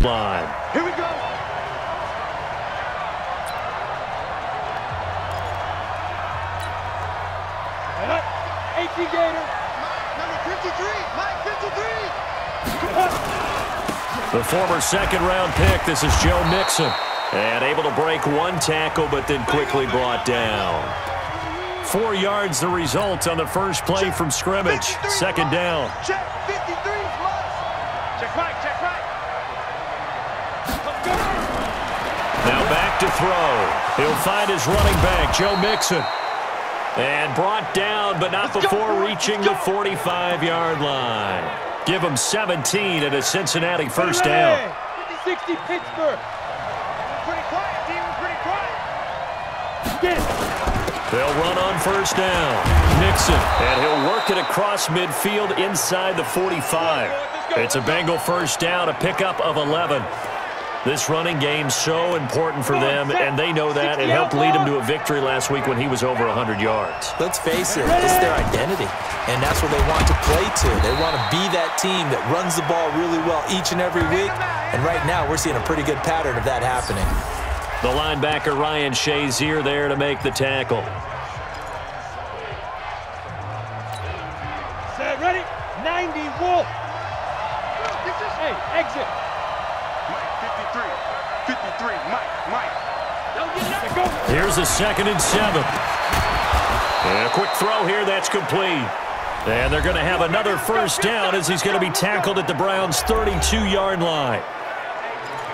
Line. Here we go. Gator. Number 53, Mike 53. The former second-round pick, this is Joe Mixon. And able to break one tackle, but then quickly brought down. 4 yards the result on the first play from scrimmage. Second down. Check 53 plus. Check right, check right. Now back to throw. He'll find his running back, Joe Mixon. And brought down, but not before reaching the 45-yard line. Give him 17 at a Cincinnati first down. 50-60 Pittsburgh. Pretty quiet, team. Pretty quiet. They'll run on first down. Mixon, and he'll work it across midfield inside the 45. It's a Bengal first down, a pickup of 11. This running game so important for them, and they know that. It helped lead them to a victory last week when he was over 100 yards. Let's face it, it's their identity, and that's what they want to play to. They want to be that team that runs the ball really well each and every week, and right now we're seeing a pretty good pattern of that happening. The linebacker Ryan Shazier there to make the tackle. Set, ready? 90, Wolf. Hey, exit. 53, Mike. Here's a 2nd and 7. And a quick throw here, that's complete. And they're going to have another first down as he's going to be tackled at the Browns' 32-yard line.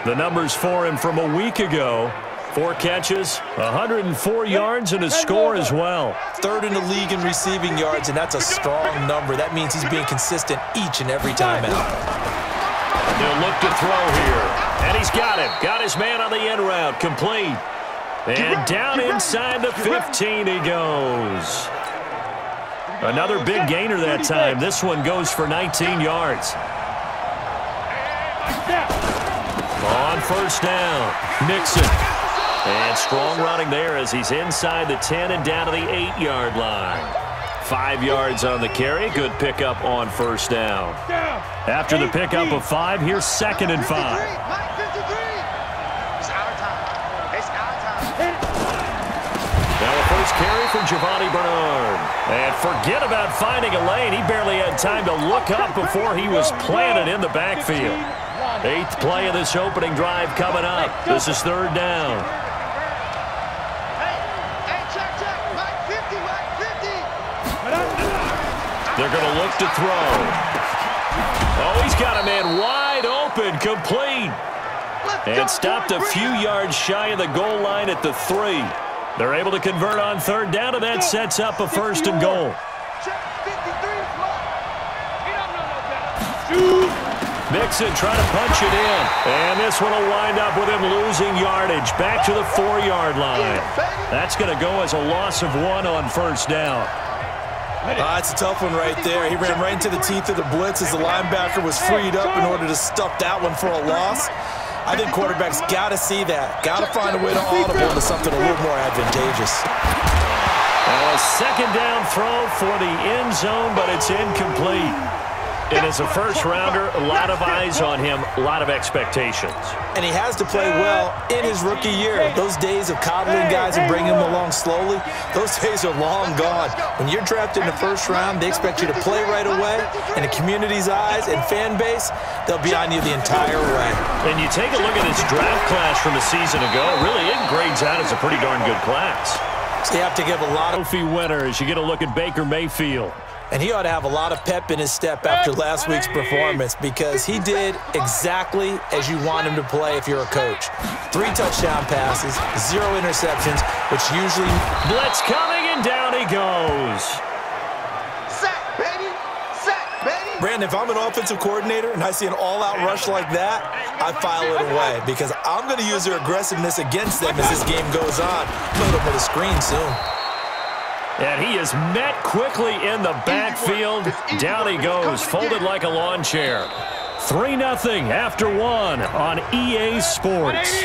The numbers for him from a week ago. 4 catches, 104 yards, and a score as well. 3rd in the league in receiving yards, and that's a strong number. That means he's being consistent each and every time out. They'll look to throw here. And he's got him. Got his man on the end route. Complete. And down inside the 15 he goes. Another big gainer that time. This one goes for 19 yards. On first down, Mixon. And strong running there as he's inside the 10 and down to the 8-yard line. 5 yards on the carry. Good pickup on first down. After the pickup of 5, here's 2nd and 5. Now a first carry from Giovanni Bernard. And forget about finding a lane. He barely had time to look up before he was planted in the backfield. 8th play of this opening drive coming up. This is 3rd down. They're going to look to throw. Oh, he's got a man wide open, complete. And stopped a few yards shy of the goal line at the 3. They're able to convert on 3rd down, and that sets up a 1st and goal. Mixon trying to punch it in. And this one will wind up with him losing yardage. Back to the 4-yard line. That's going to go as a loss of 1 on first down. It's a tough one right there. He ran right into the teeth of the blitz as the linebacker was freed up in order to stuff that one for a loss. I think quarterbacks got to see that. Got to find a way to audible into something a little more advantageous. A 2nd down throw for the end zone, but it's incomplete. And as a first-rounder, a lot of eyes on him, a lot of expectations. And he has to play well in his rookie year. Those days of coddling guys and bringing them along slowly, those days are long gone. When you're drafted in the first round, they expect you to play right away. In the community's eyes and fan base, they'll be on you the entire way. And you take a look at this draft class from a season ago, really it grades out as a pretty darn good class. So you have to give a lot of trophy winners. You get a look at Baker Mayfield. And he ought to have a lot of pep in his step after last week's performance because he did exactly as you want him to play if you're a coach. 3 touchdown passes, 0 interceptions, which usually... Blitz coming, and down he goes. Sack, baby! Sack, baby! Brandon, if I'm an offensive coordinator and I see an all-out rush like that, I file it away because I'm going to use their aggressiveness against them as this game goes on. Put them with a screen soon. And he is met quickly in the backfield. Down he goes, folded like a lawn chair. 3-0 after 1 on EA Sports.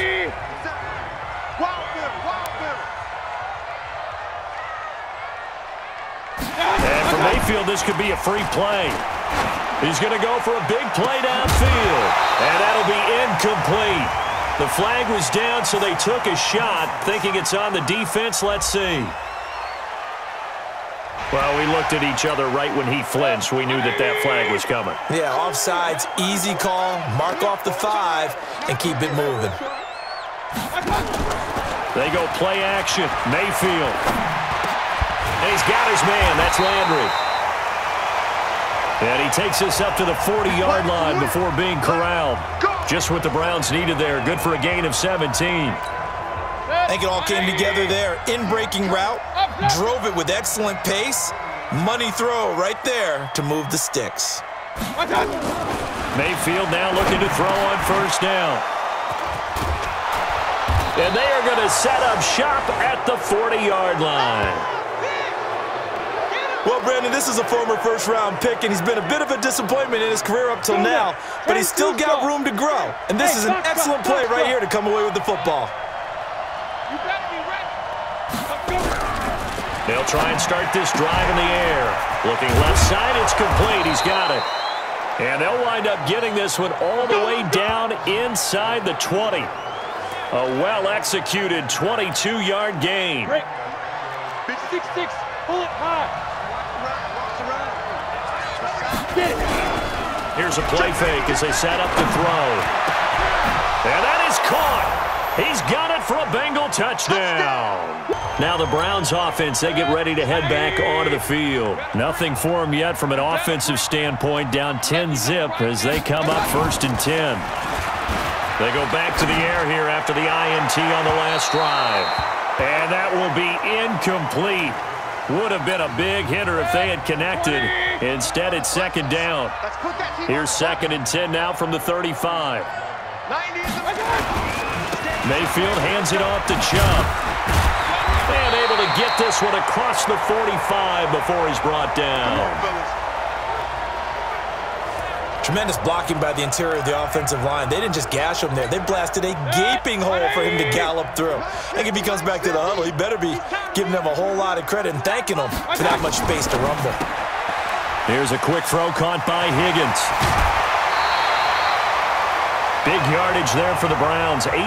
And from Mayfield, this could be a free play. He's going to go for a big play downfield, and that'll be incomplete. The flag was down, so they took a shot, thinking it's on the defense. Let's see. Well, we looked at each other right when he flinched. We knew that that flag was coming. Yeah, offsides, easy call, mark off the 5, and keep it moving. They go play action. Mayfield. And he's got his man. That's Landry. And he takes us up to the 40-yard line before being corralled. Just what the Browns needed there. Good for a gain of 17. I think it all came together there. In-breaking route, drove it with excellent pace. Money throw right there to move the sticks. Mayfield now looking to throw on first down. And they are going to set up shop at the 40-yard line. Well, Brandon, this is a former first-round pick, and he's been a bit of a disappointment in his career up till now, but he's still got room to grow. And this is an excellent play right here to come away with the football. They'll try and start this drive in the air. Looking left side, it's complete. He's got it. And they'll wind up getting this one all the way down inside the 20. A well-executed 22-yard gain. Big 6-6, pull it high. Here's a play fake as they set up the throw. And that is caught. He's got it for a Bengal touchdown. Now the Browns offense, they get ready to head back onto the field. Nothing for them yet from an offensive standpoint, down 10-zip as they come up 1st and 10. They go back to the air here after the INT on the last drive. And that will be incomplete. Would have been a big hitter if they had connected. Instead, it's 2nd down. Here's 2nd and 10 now from the 35. Mayfield hands it off to Chubb. And able to get this one across the 45 before he's brought down. Tremendous blocking by the interior of the offensive line. They didn't just gash him there. They blasted a gaping hole for him to gallop through. I think if he comes back to the huddle, he better be giving them a whole lot of credit and thanking them for that much space to rumble. Here's a quick throw caught by Higgins. Big yardage there for the Browns, 18.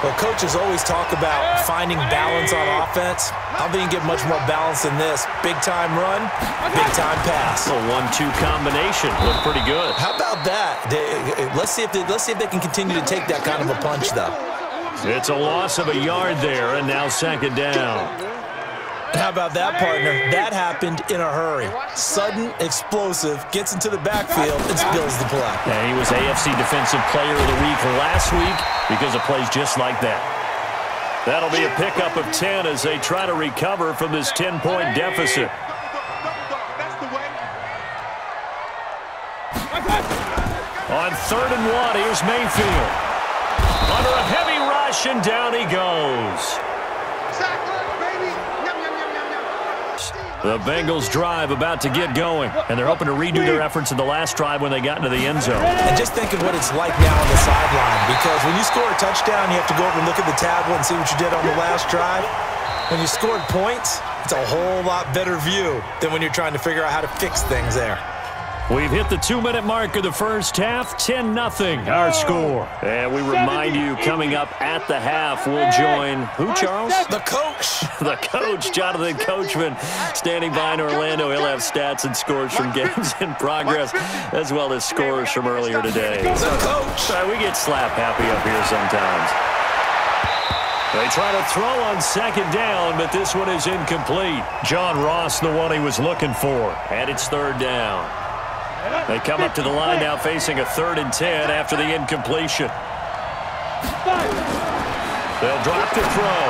Well, coaches always talk about finding balance on offense. I don't think you can get much more balance than this. Big-time run, big-time pass. A 1-2 combination. Looked pretty good. How about that? Let's see if they can continue to take that kind of a punch, though. It's a loss of a yard there, and now 2nd down. How about that, partner? That happened in a hurry. Sudden, explosive, gets into the backfield, and spills the play. Yeah, he was AFC Defensive Player of the Week last week because of plays just like that. That'll be a pickup of 10 as they try to recover from this 10-point deficit. On 3rd and 1, here's Mayfield. Under a heavy rush, and down he goes. The Bengals drive about to get going, and they're hoping to redo their efforts in the last drive when they got into the end zone. And just think of what it's like now on the sideline, because when you score a touchdown, you have to go over and look at the tablet and see what you did on the last drive. When you scored points, it's a whole lot better view than when you're trying to figure out how to fix things there. We've hit the 2-minute mark of the first half, 10-0, our score. And we remind you, coming up at the half, we'll join who, Charles? The coach. The coach, Jonathan Coachman, standing by in Orlando. He'll have stats and scores from games in progress, as well as scores from earlier today. The coach. We get slap happy up here sometimes. They try to throw on 2nd down, but this one is incomplete. John Ross, the one he was looking for, and it's 3rd down. They come up to the line now facing a 3rd and 10 after the incompletion. They'll drop the throw.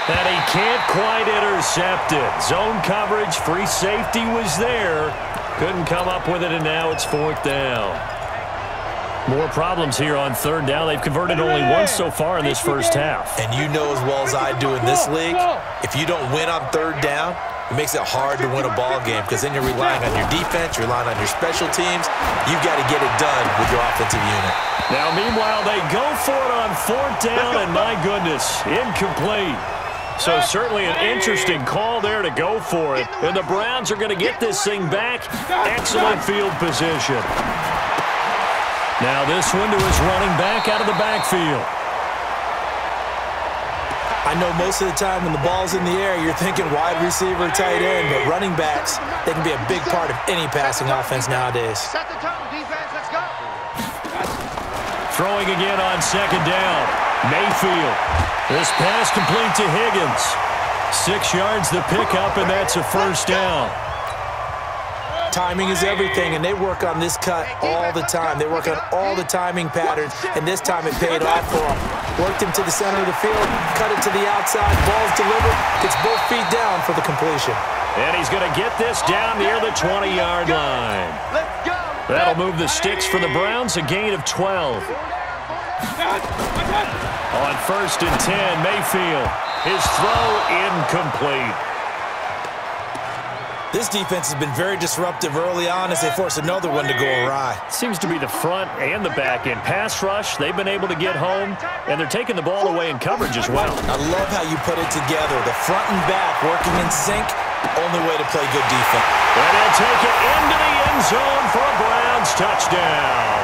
And he can't quite intercept it. Zone coverage, free safety was there. Couldn't come up with it, and now it's 4th down. More problems here on 3rd down. They've converted only once so far in this first half. And you know as well as I do in this league, if you don't win on 3rd down, it makes it hard to win a ball game because then you're relying on your defense, you're relying on your special teams. You've got to get it done with your offensive unit. Now, meanwhile, they go for it on 4th down, and my goodness, incomplete. So certainly an interesting call there to go for it. And the Browns are going to get this thing back. Excellent field position. Now this one to his running back out of the backfield. I know most of the time when the ball's in the air, you're thinking wide receiver, tight end, but running backs, they can be a big part of any passing offense nowadays. Set the tone, defense, let's go. Throwing again on second down. Mayfield. This pass complete to Higgins. 6 yards the pickup, and that's a first down. Timing is everything, and they work on this cut all the time. They work on all the timing patterns, and this time it paid off for them. Worked him to the center of the field, cut it to the outside, ball's delivered, gets both feet down for the completion. And he's going to get this down near the 20-yard line. Let's go. That'll move the sticks for the Browns, a gain of 12. On 1st and 10, Mayfield. His throw incomplete. This defense has been very disruptive early on as they force another one to go awry. Seems to be the front and the back end. Pass rush, they've been able to get home, and they're taking the ball away in coverage as well. I love how you put it together. The front and back working in sync, only way to play good defense. And they'll take it into the end zone for a Browns touchdown.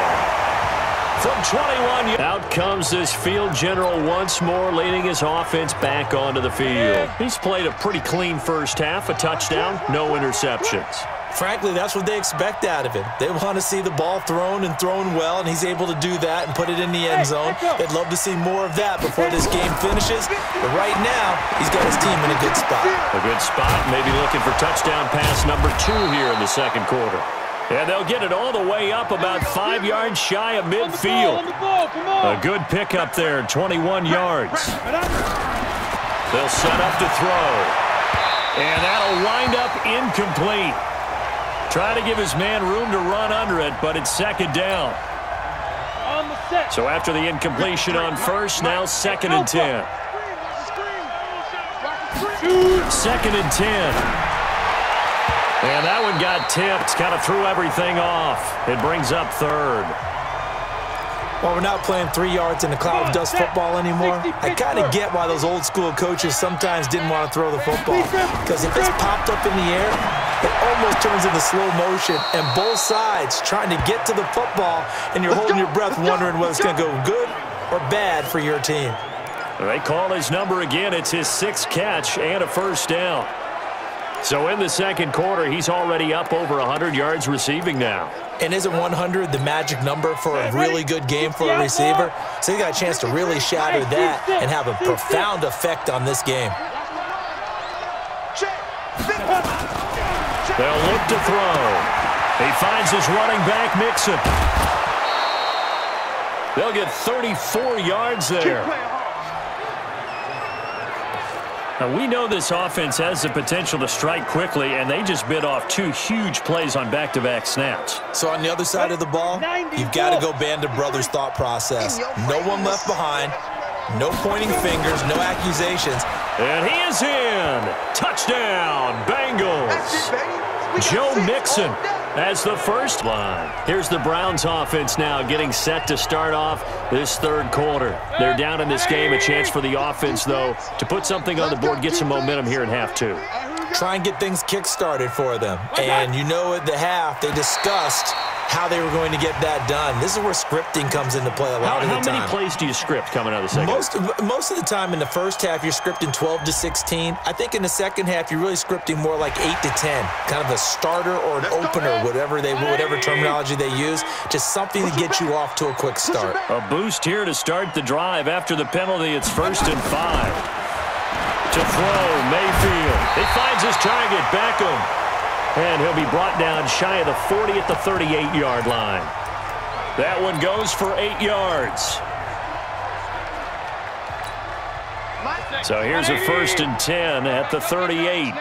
From 21, out comes this field general once more, leading his offense back onto the field. He's played a pretty clean first half, a touchdown, no interceptions. Frankly, that's what they expect out of him. They want to see the ball thrown and thrown well, and he's able to do that and put it in the end zone. They'd love to see more of that before this game finishes. But right now, he's got his team in a good spot. A good spot, maybe looking for touchdown pass number 2 here in the second quarter. And they'll get it all the way up about 5 yards shy of midfield. A good pickup there, 21 yards. They'll set up to throw. And that'll wind up incomplete. Try to give his man room to run under it, but it's second down. So after the incompletion on first, now 2nd and 10. 2nd and 10. And that one got tipped, kind of threw everything off. It brings up 3rd. Well, we're not playing 3 yards in a cloud of dust football anymore. I kind of get why those old school coaches sometimes didn't want to throw the football. Because if it's popped up in the air, it almost turns into slow motion. And both sides trying to get to the football, and you're holding your breath wondering whether it's going to go good or bad for your team. They call his number again. It's his 6th catch and a first down. So in the second quarter, he's already up over 100 yards receiving now. And isn't 100 the magic number for a really good game for a receiver? So he got a chance to really shatter that and have a profound effect on this game. They'll look to throw. He finds his running back, Mixon. They'll get 34 yards there. Now, we know this offense has the potential to strike quickly, and they just bit off 2 huge plays on back-to-back snaps. So on the other side of the ball, you've got to go band of brothers thought process. No one left behind, no pointing fingers, no accusations. And he is in. Touchdown, Bengals. Joe Mixon as the first line. Here's the Browns offense now getting set to start off this third quarter. They're down in this game. A chance for the offense, though, to put something on the board, get some momentum here in half 2. Try and get things kick-started for them. And you know at the half, they discussed how they were going to get that done. This is where scripting comes into play a lot of the time. How many plays do you script coming out of the second? Most of the time in the first half, you're scripting 12 to 16. I think in the second half, you're really scripting more like 8 to 10. Kind of a starter or an opener, whatever terminology they use. Just something to get you off to a quick start. A boost here to start the drive. After the penalty, it's 1st and 5. To throw, Mayfield. He finds his target, Beckham. And he'll be brought down shy of the 40 at the 38-yard line. That one goes for 8 yards. So here's a 1st and 10 at the 38.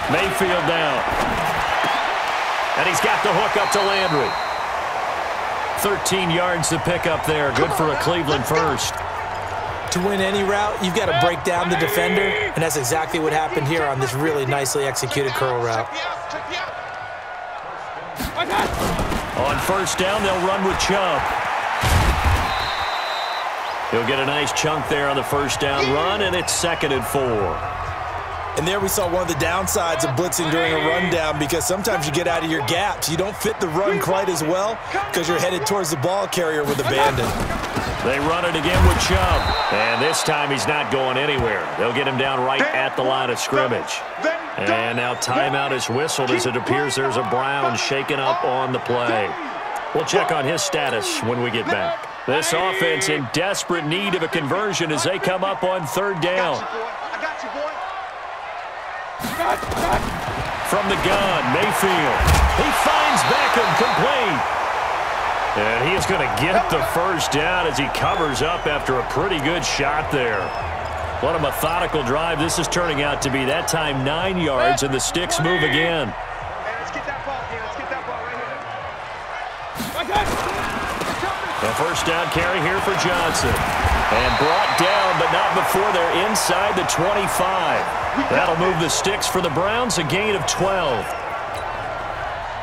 Mayfield down. And he's got the hook up to Landry. 13 yards to pick up there. Good for a Cleveland first. To win any route, you've got to break down the defender, and that's exactly what happened here on this really nicely executed curl route. On 1st down, they'll run with Chubb. He'll get a nice chunk there on the first down run, and it's 2nd and 4. And there we saw one of the downsides of blitzing during a rundown, because sometimes you get out of your gaps. You don't fit the run quite as well because you're headed towards the ball carrier with abandon. They run it again with Chubb. And this time he's not going anywhere. They'll get him down right at the line of scrimmage. And now timeout is whistled as it appears there's a Brown shaken up on the play. We'll check on his status when we get back. This offense in desperate need of a conversion as they come up on 3rd down. From the gun, Mayfield. He finds Beckham complete. And he is going to get the first down as he covers up after a pretty good shot there. What a methodical drive this is turning out to be. That time 9 yards, and the Sticks move again. Let's get that ball here. Let's get that ball right here. A first down carry here for Johnson. And brought down, but not before they're inside the 25. That'll move the Sticks for the Browns, a gain of 12.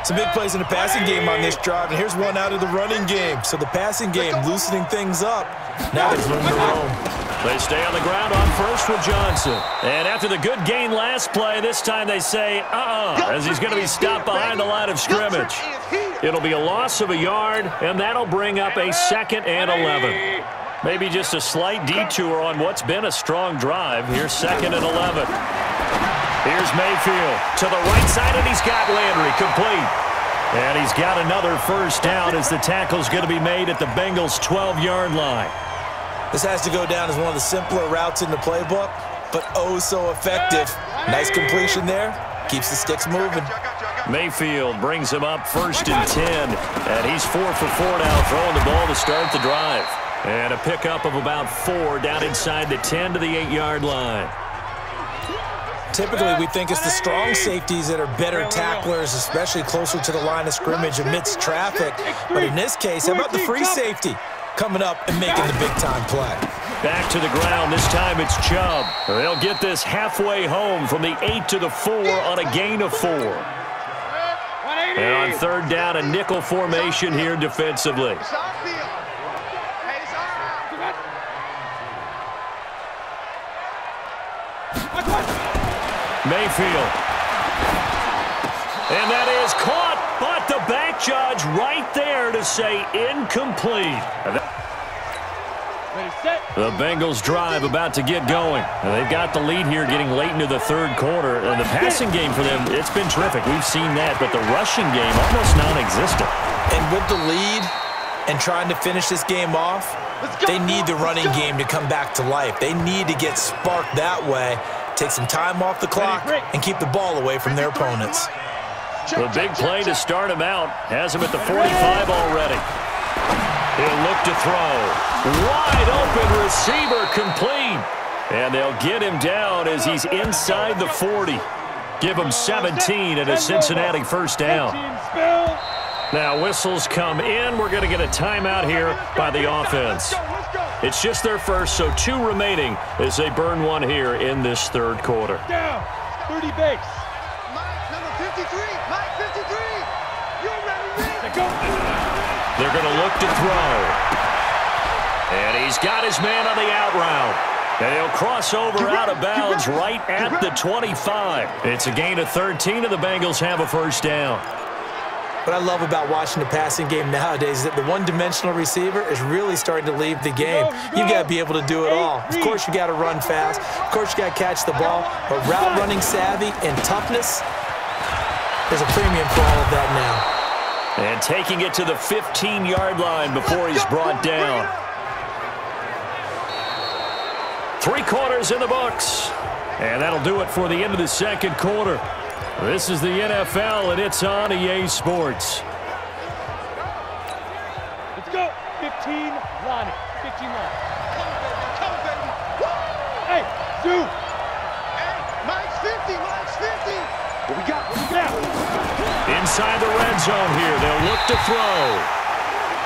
Some big plays in the passing game on this drive, and here's one out of the running game. So the passing game loosening things up. Now there's room to roam. They stay on the ground on first with Johnson. And after the good gain last play, this time they say, as he's going to be stopped behind the line of scrimmage. It'll be a loss of a yard, and that'll bring up a 2nd and 11. Maybe just a slight detour on what's been a strong drive. Here's 2nd and 11. Here's Mayfield to the right side, and he's got Landry complete. And he's got another first down as the tackle's going to be made at the Bengals' 12-yard line. This has to go down as one of the simpler routes in the playbook, but oh so effective. Nice completion there. Keeps the Sticks moving. Mayfield brings him up 1st and 10. And he's 4 for 4 now, throwing the ball to start the drive. And a pickup of about 4 down inside the 10 to the 8-yard line. Typically, we think it's the strong safeties that are better tacklers, especially closer to the line of scrimmage amidst traffic. But in this case, how about the free safety coming up and making the big-time play? Back to the ground. This time it's Chubb. They'll get this halfway home from the 8 to the 4 on a gain of 4. And on 3rd down, a nickel formation here defensively. Mayfield. And that is caught, but the back judge right there to say incomplete. The Bengals drive about to get going. And they've got the lead here getting late into the 3rd quarter. And the passing game for them, it's been terrific. We've seen that, but the rushing game almost non-existent. And with the lead and trying to finish this game off, they need the running game to come back to life. They need to get sparked that way. Take some time off the clock and keep the ball away from their opponents. The big play to start him out has him at the 45 already. He'll look to throw. Wide open receiver complete. And they'll get him down as he's inside the 40. Give him 17 and a Cincinnati first down. Now whistles come in. We're going to get a timeout here by the offense. It's just their first, so 2 remaining as they burn one here in this 3rd quarter. Down, 30 base. Mike, number 53, Mike 53. You're ready, They're going to look to throw. And he's got his man on the out route. And he'll cross over out of bounds right at the 25. It's a gain of 13, and the Bengals have a first down. What I love about watching the passing game nowadays is that the one-dimensional receiver is really starting to leave the game. You've got to be able to do it all. Of course, you got to run fast. Of course, you got to catch the ball. But route running savvy and toughness, there's a premium for all of that now. And taking it to the 15-yard line before he's brought down. 3 quarters in the books. And that'll do it for the end of the 2nd quarter. This is the NFL, and it's on EA Sports. Let's go. 15, Lonnie. 15 line. Come, baby. Hey, Sue. Hey, Mike's 50. Mike's 50. What we got? Inside the red zone here. They'll look to throw.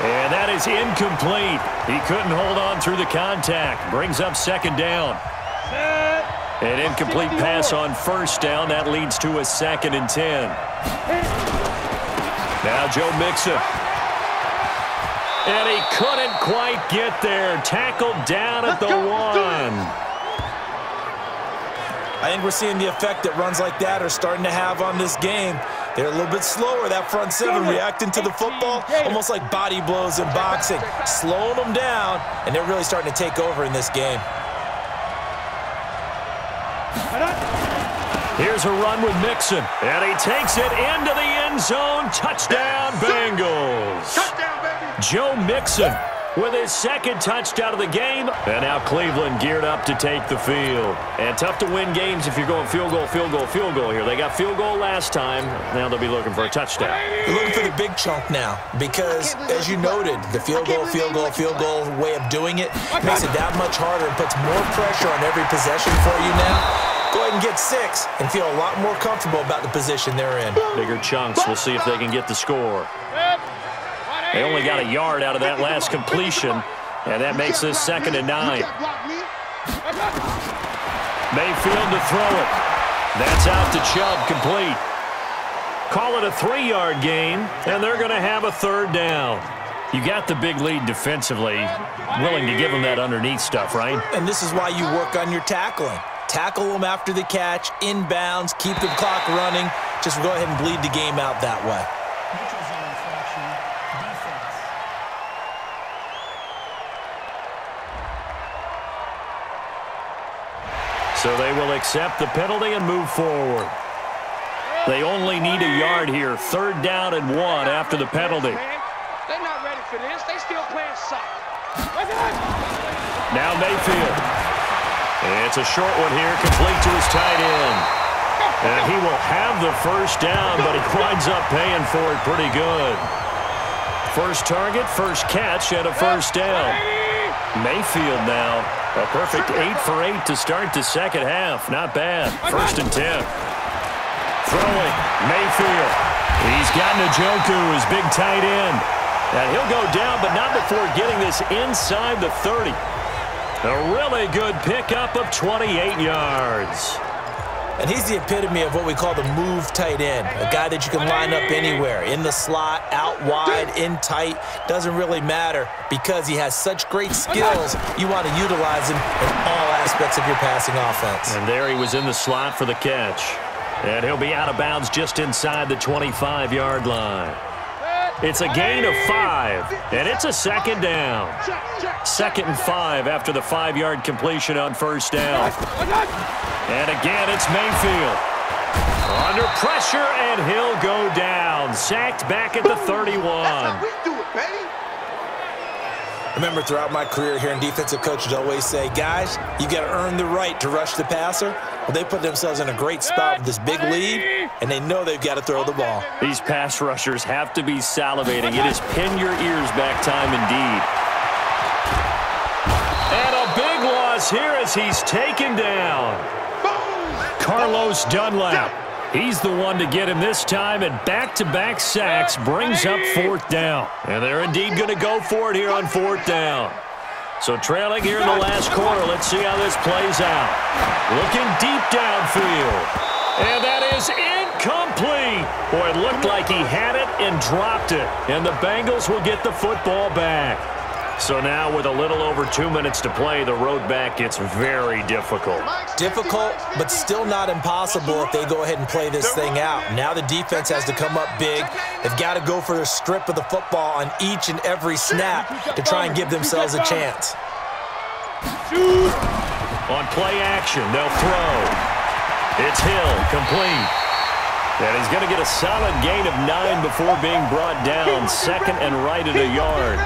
And that is incomplete. He couldn't hold on through the contact. Brings up 2nd down. An incomplete pass on 1st down. That leads to a 2nd and 10. Now Joe Mixon. And he couldn't quite get there. Tackled down at the 1. I think we're seeing the effect that runs like that are starting to have on this game. They're a little bit slower, that front seven, reacting to the football, almost like body blows in boxing, slowing them down, and they're really starting to take over in this game. Here's a run with Mixon, and he takes it into the end zone. Touchdown, Bengals. Touchdown, baby. Joe Mixon with his second touchdown of the game. And now Cleveland geared up to take the field. And tough to win games if you're going field goal, field goal, field goal here. They got field goal last time. Now they'll be looking for a touchdown. They're looking for the big chunk now because, as you noted, the field goal way of doing it makes it that much harder and puts more pressure on every possession for you now. Go ahead and get 6 and feel a lot more comfortable about the position they're in. Bigger chunks. We'll see if they can get the score. They only got a yard out of that last completion, and that makes this 2nd and 9. Mayfield to throw it. That's out to Chubb, complete. Call it a 3-yard gain, and they're going to have a 3rd down. You got the big lead defensively, willing to give them that underneath stuff, right? And this is why you work on your tackling. Tackle them after the catch, inbounds, keep the clock running. Just go ahead and bleed the game out that way. So they will accept the penalty and move forward. They only need a yard here. 3rd down and 1 after the penalty. They're not ready for this. They still playing soccer. Now Mayfield. It's a short one here, complete to his tight end. And he will have the 1st down, but he winds up paying for it pretty good. First target, first catch, and a 1st down. Mayfield now, a perfect 8 for 8 to start the second half. Not bad. 1st and 10. Throwing, Mayfield. He's got Njoku, his big tight end. And he'll go down, but not before getting this inside the 30. A really good pickup of 28 yards. And he's the epitome of what we call the move tight end, a guy that you can line up anywhere, in the slot, out wide, in tight, doesn't really matter because he has such great skills. You want to utilize him in all aspects of your passing offense. And there he was in the slot for the catch. And he'll be out of bounds just inside the 25-yard line. It's a gain of 5, and it's a 2nd down. 2nd and 5 after the 5-yard completion on 1st down. And again, it's Mayfield. Under pressure, and he'll go down. Sacked back at the 31. That's how we do it, baby. Remember, throughout my career here in defensive coaches always say, guys, you got to earn the right to rush the passer. Well, they put themselves in a great spot with this big lead, and they know they've got to throw the ball. These pass rushers have to be salivating. It is pin your ears back time indeed. And a big loss here as he's taken down. Carlos Dunlap. He's the one to get him this time, and back-to-back sacks brings up 4th down. And they're indeed going to go for it here on 4th down. So trailing here in the last quarter, let's see how this plays out. Looking deep downfield. And that is incomplete. Boy, it looked like he had it and dropped it. And the Bengals will get the football back. So now with a little over 2 minutes to play, the road back gets very difficult. Difficult, but still not impossible if they go ahead and play this thing out. Now the defense has to come up big. They've got to go for the strip of the football on each and every snap to try and give themselves a chance. On play action, they'll throw. It's Hill, complete. And he's going to get a solid gain of 9 before being brought down. 2nd and right at a yard.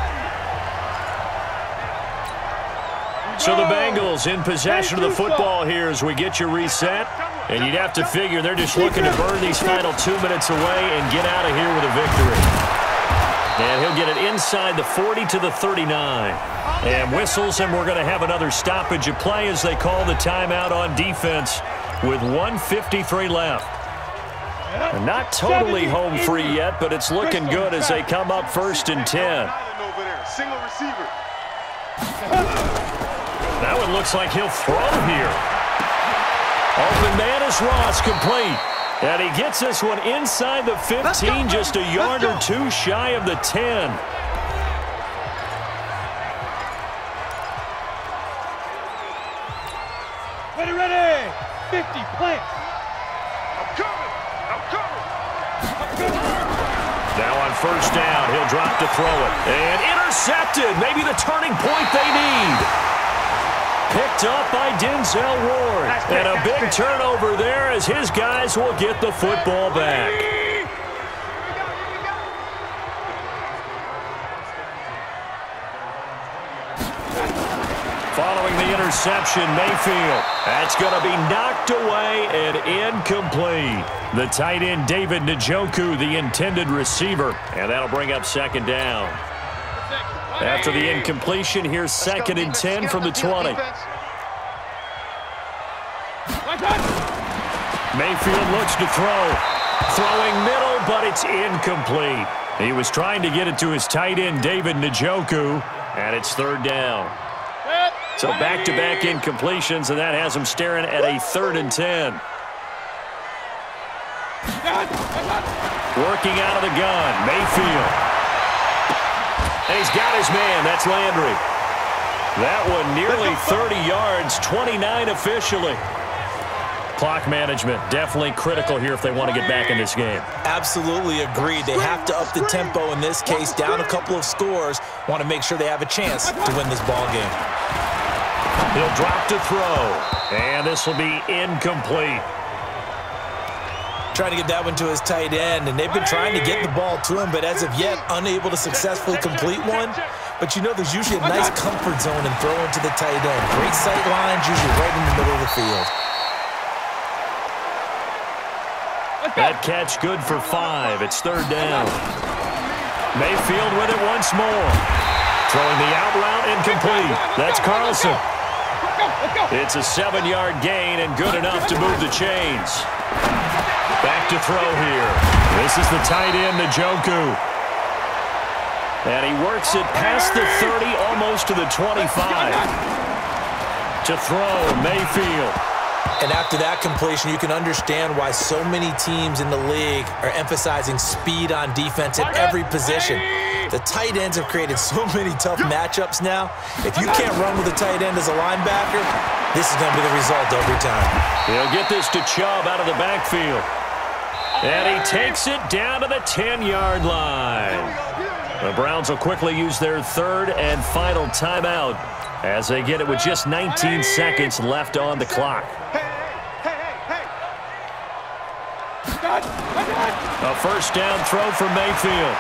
So the Bengals in possession of the football here as we get you reset. And you'd have to figure they're just looking to burn these final 2 minutes away and get out of here with a victory. And he'll get it inside the 40 to the 39. And whistles, and we're going to have another stoppage of play as they call the timeout on defense with 1:53 left. And not totally home free yet, but it's looking good as they come up 1st and 10. Single receiver. That one looks like he'll throw here. Open man is Ross, complete. And he gets this one inside the 15, just a yard or 2 shy of the 10. Ready. 50, plants. I'm coming. Now on first down, he'll drop to throw it. And intercepted. Maybe the turning point they need. Picked up by Denzel Ward. And a big turnover there as his guys will get the football back. Following the interception, Mayfield. That's going to be knocked away and incomplete. The tight end, David Njoku, the intended receiver. And that'll bring up second down. After the incompletion, here's second and 10 from the 20. Mayfield looks to throw. Throwing middle, but it's incomplete. He was trying to get it to his tight end, David Njoku, and it's third down. So back-to-back incompletions, and that has him staring at a 3rd and 10. Working out of the gun, Mayfield. And he's got his man. That's Landry. That one nearly 30 yards, 29 officially. Clock management, definitely critical here if they want to get back in this game. Absolutely agreed. They have to up the tempo in this case, down a couple of scores. Want to make sure they have a chance to win this ball game. He'll drop to throw, and this will be incomplete. Trying to get that one to his tight end, and they've been trying to get the ball to him, but as of yet, unable to successfully complete one. But you know there's usually a nice comfort zone in throwing to the tight end. Great sight lines, usually right in the middle of the field. That catch good for 5. It's third down. Mayfield with it once more. Throwing the out route incomplete. That's Carlson. It's a 7-yard gain and good enough to move the chains. Back to throw here. This is the tight end, Njoku. And he works it past the 30, almost to the 25. To throw, Mayfield. And after that completion, you can understand why so many teams in the league are emphasizing speed on defense at every position. The tight ends have created so many tough matchups now. If you can't run with a tight end as a linebacker, this is going to be the result every time. He'll get this to Chubb out of the backfield. And he takes it down to the 10-yard line. The Browns will quickly use their third and final timeout as they get it with just 19 seconds left on the clock. A first down throw for Mayfield.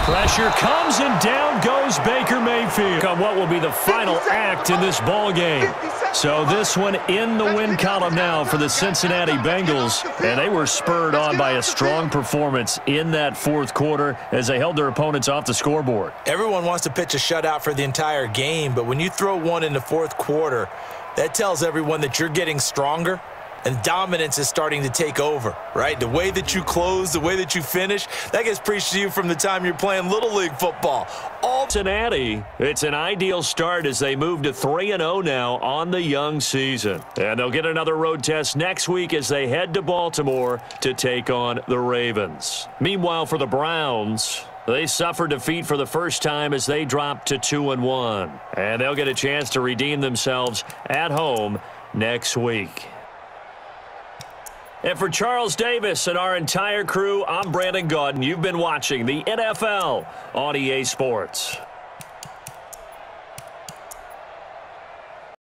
Pressure comes and down goes Baker Mayfield on what will be the final act in this ball game. So this one in the win column now for the Cincinnati Bengals, and they were spurred on by a strong performance in that fourth quarter as they held their opponents off the scoreboard. Everyone wants to pitch a shutout for the entire game, but when you throw one in the fourth quarter, that tells everyone that you're getting stronger and dominance is starting to take over, right? The way that you close, the way that you finish, that gets preached to you from the time you're playing Little League football. Cincinnati, it's an ideal start as they move to 3-0 now on the young season. And they'll get another road test next week as they head to Baltimore to take on the Ravens. Meanwhile, for the Browns, they suffered defeat for the first time as they dropped to 2-1. And they'll get a chance to redeem themselves at home next week. And for Charles Davis and our entire crew, I'm Brandon Gaudin. You've been watching the NFL on EA Sports.